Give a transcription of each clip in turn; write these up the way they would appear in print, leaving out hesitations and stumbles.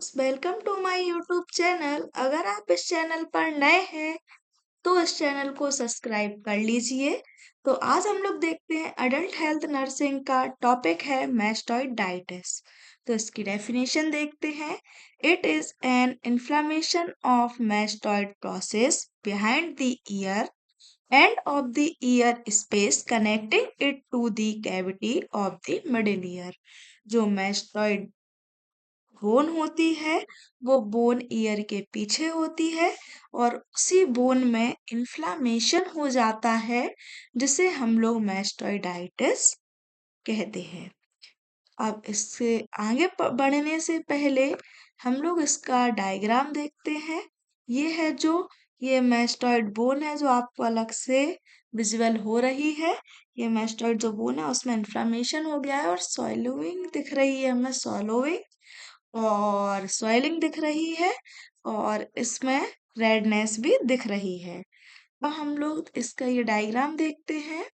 Welcome to my YouTube channel. अगर आप इस चैनल पर नए हैं तो इस चैनल को सब्सक्राइब कर लीजिए। तो आज हम लोग देखते हैं अडल्ट हेल्थ नर्सिंग का टॉपिक है मैस्टोइडाइटिस। तो इसकी डेफिनेशन देखते हैं। It is an inflammation of mastoid process behind the ear and of the ear space connecting it to the cavity of the middle ear. जो मैस्टोइड बोन होती है वो बोन ईयर के पीछे होती है और उसी बोन में इन्फ्लामेशन हो जाता है जिसे हम लोग मैस्टोइडाइटिस कहते हैं। अब इससे आगे बढ़ने से पहले हम लोग इसका डायग्राम देखते हैं। ये मैस्टोइड बोन है जो आपको अलग से विजुअल हो रही है। ये मैस्टोइड जो बोन है उसमें इन्फ्लामेशन हो गया है और सॉइलोइंग दिख रही है हमें, सॉलोइंग और स्वेलिंग दिख रही है और इसमें रेडनेस भी दिख रही है। अब हम लोग इसका ये डायग्राम देखते हैं।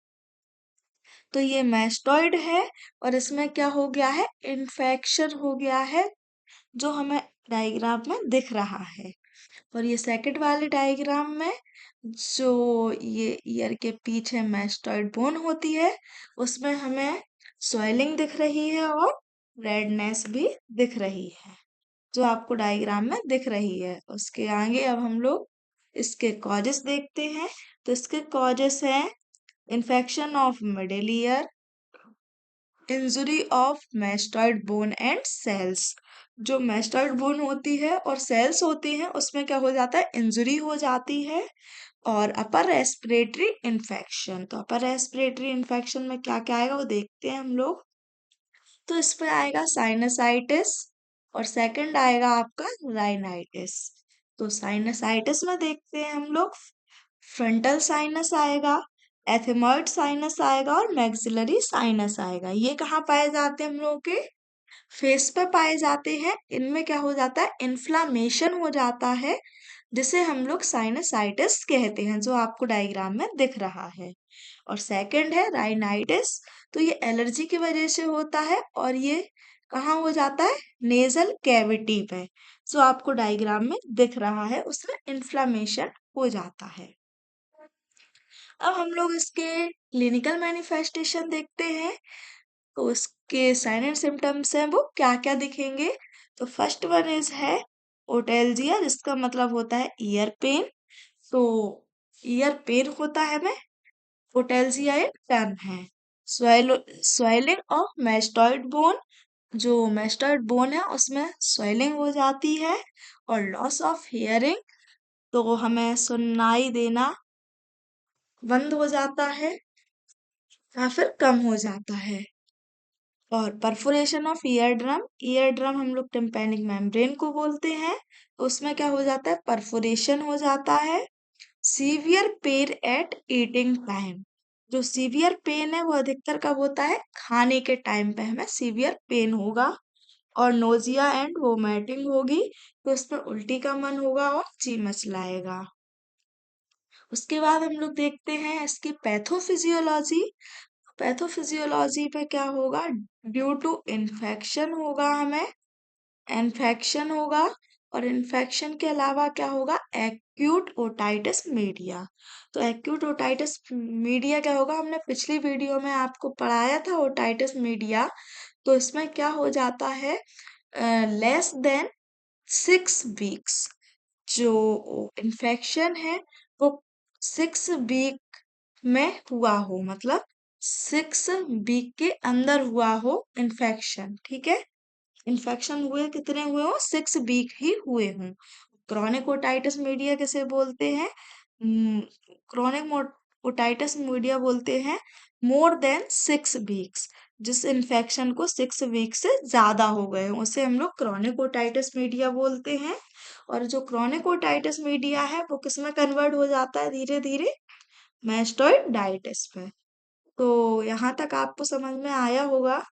तो ये मैस्टोइड है और इसमें क्या हो गया है, इन्फेक्शन हो गया है जो हमें डायग्राम में दिख रहा है। और ये सेकंड वाले डायग्राम में जो ये ईयर के पीछे मैस्टोइड बोन होती है उसमें हमें स्वेलिंग दिख रही है और रेडनेस भी दिख रही है जो आपको डायग्राम में दिख रही है। उसके आगे अब हम लोग इसके कॉजेस देखते हैं। तो इसके कॉजेस हैं infection of middle ear, injury of mastoid bone and cells. जो मैस्टोइड बोन होती है और सेल्स होती हैं उसमें क्या हो जाता है, इंजुरी हो जाती है। और अपर रेस्पिरेटरी इन्फेक्शन, तो अपर रेस्पिरेटरी इन्फेक्शन में क्या क्या आएगा वो देखते हैं हम लोग। तो इस पे आएगा साइनसाइटिस और सेकंड आएगा आपका राइनाइटिस। तो साइनसाइटिस में देखते हैं हम लोग, फ्रंटल साइनस आएगा, एथेमॉइड साइनस आएगा और मैक्सिलरी साइनस आएगा। ये कहाँ पाए जाते हैं, हम लोगों के फेस पे पाए जाते हैं। इनमें क्या हो जाता है, इन्फ्लामेशन हो जाता है जिसे हम लोग साइनसाइटिस कहते हैं जो आपको डायग्राम में दिख रहा है। और सेकंड है राइनाइटिस। तो ये एलर्जी की वजह से होता है और ये कहाँ हो जाता है, नेजल कैविटी पे जो आपको डायग्राम में दिख रहा है उसमें इन्फ्लामेशन हो जाता है। अब हम लोग इसके क्लिनिकल मैनिफेस्टेशन देखते हैं। तो उसके साइन एंड सिम्टम्स हैं वो क्या क्या दिखेंगे। तो फर्स्ट वन इज है ओटेल्जिया, जिसका मतलब होता है ईयर पेन। तो ईयर पेन होता है में, ओटेल्जिया एक टर्म है। स्वेलिंग ऑफ मैस्टोइड बोन, जो मैस्टोइड बोन है उसमें स्वेलिंग हो जाती है। और लॉस ऑफ हियरिंग, तो हमें सुनाई देना बंद हो जाता है या फिर कम हो जाता है। और perforation of ear drum, ear drum हम लोग टिम्पैनिक मेम्ब्रेन को बोलते हैं। उसमें क्या हो जाता है, परफोरेशन हो जाता है। Severe pain eight eating time, जो सीवियर पेन है वो अधिकतर कब होता है, खाने के टाइम पे हमें सीवियर पेन होगा। और नोजिया एंड वोमिटिंग होगी, तो इसमें उल्टी का मन होगा और जी मचलाएगा। उसके बाद हम लोग देखते हैं इसकी पैथोफिजियोलॉजी। पैथोफिजियोलॉजी पे क्या होगा, ड्यू टू इन्फेक्शन होगा हमें, इन्फेक्शन होगा। और इन्फेक्शन के अलावा क्या होगा, एक्यूट ओटाइटिस मीडिया। तो एक्यूट ओटाइटिस मीडिया क्या होगा, हमने पिछली वीडियो में आपको पढ़ाया था ओटाइटिस मीडिया। तो इसमें क्या हो जाता है, लेस देन 6 वीक्स, जो इन्फेक्शन है वो 6 वीक में हुआ हो, मतलब 6 वीक के अंदर हुआ हो इन्फेक्शन, ठीक है। इन्फेक्शन हुए कितने हुए हो, 6 वीक ही हुए हों। क्रॉनिक ओटाइटिस मीडिया किसे बोलते हैं, क्रॉनिक ओटाइटिस मीडिया बोलते हैं मोर देन 6 वीक्स, जिस इन्फेक्शन को 6 वीक से ज्यादा हो गए हों उसे हम लोग क्रॉनिक ओटाइटिस मीडिया बोलते हैं। और जो क्रॉनिक ओटाइटिस मीडिया है वो किसमें कन्वर्ट हो जाता है धीरे धीरे, मैस्टोइडाइटिस पे। तो यहाँ तक आपको समझ में आया होगा।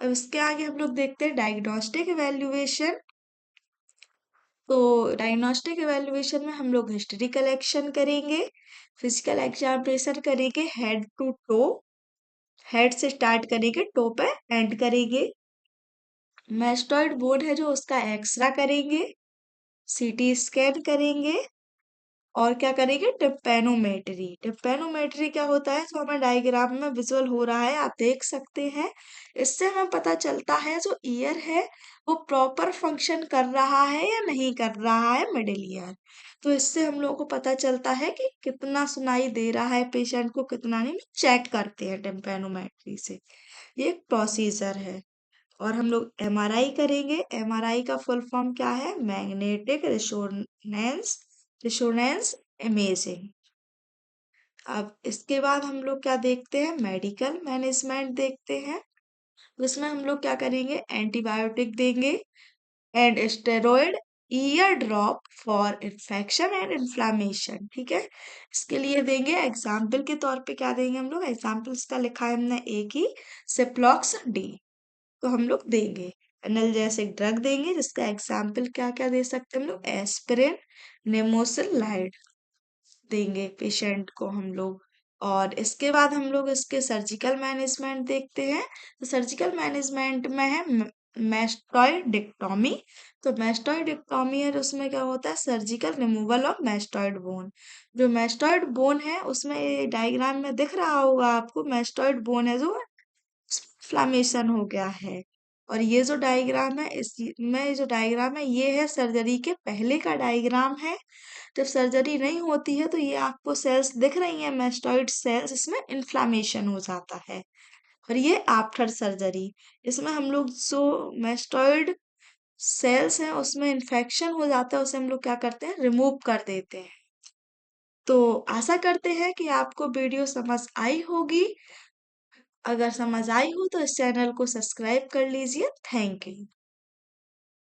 अब इसके आगे हम लोग देखते हैं डायग्नोस्टिक इवेल्युएशन। तो डायग्नोस्टिक इवेल्युएशन में हम लोग हिस्ट्री कलेक्शन करेंगे, फिजिकल एग्जामिनेशन करेंगे हेड टू टो, हेड से स्टार्ट करेंगे टो पे एंड करेंगे। मैस्टॉइड बोन है जो उसका एक्सरा करेंगे, सीटी स्कैन करेंगे और क्या करेंगे, टिम्पैनोमेट्री। टिम्पैनोमेट्री क्या होता है, जो हमें डायग्राम में विजुअल हो रहा है आप देख सकते हैं। इससे हमें पता चलता है जो ईयर है वो प्रॉपर फंक्शन कर रहा है या नहीं कर रहा है, मिडिल ईयर। तो इससे हम लोग को पता चलता है कि कितना सुनाई दे रहा है पेशेंट को, कितना नहीं, चेक करते हैं टिम्पैनोमेट्री से। ये एक प्रोसीजर है। और हम लोग एमआरआई करेंगे। एमआरआई का फुल फॉर्म क्या है, मैग्नेटिक रिसोनेंस रिसोनेंस इमेजिंग। अब इसके बाद हम लोग क्या देखते हैं, मेडिकल मैनेजमेंट देखते हैं। उसमें हम लोग क्या करेंगे, एंटीबायोटिक देंगे and steroid year drop for infection and inflammation. ठीक है, इसके लिए देंगे, एग्जाम्पल के तौर पे क्या देंगे हम लोग, एग्जाम्पल्स का लिखा है हमने एक ही, सिप्लॉक्स डी। तो हम लोग देंगे एनाल्जेसिक ड्रग देंगे, जिसका एग्जाम्पल क्या क्या दे सकते हैं हम लोग, एस्पिरिन, नेमोसिलाइड देंगे पेशेंट को हम लोग। और इसके बाद हम लोग इसके सर्जिकल मैनेजमेंट देखते हैं। तो सर्जिकल मैनेजमेंट में है मैस्टॉइडिक्टोमी। तो मैस्टॉइडिक्टोमी है, उसमें क्या होता है, surgical removal of mastoid bone. जो मैस्टॉइड बोन है उसमें, ये डायग्राम में दिख रहा होगा आपको, मैस्टॉइड बोन है जो इन्फ्लामेशन हो गया है। और ये जो डायग्राम है, इसमें जो डायग्राम है ये है सर्जरी के पहले का डायग्राम है। जब सर्जरी नहीं होती है तो ये आपको सेल्स दिख रही हैं, मैस्टॉइड सेल्स, इसमें इन्फ्लामेशन हो जाता है। और ये आफ्टर सर्जरी, इसमें हम लोग जो मैस्टॉइड सेल्स हैं उसमें इन्फेक्शन हो जाता है, उसे हम लोग क्या करते हैं, रिमूव कर देते हैं। तो आशा करते हैं कि आपको वीडियो समझ आई होगी। अगर समझ आई हो तो इस चैनल को सब्सक्राइब कर लीजिए। Thank you.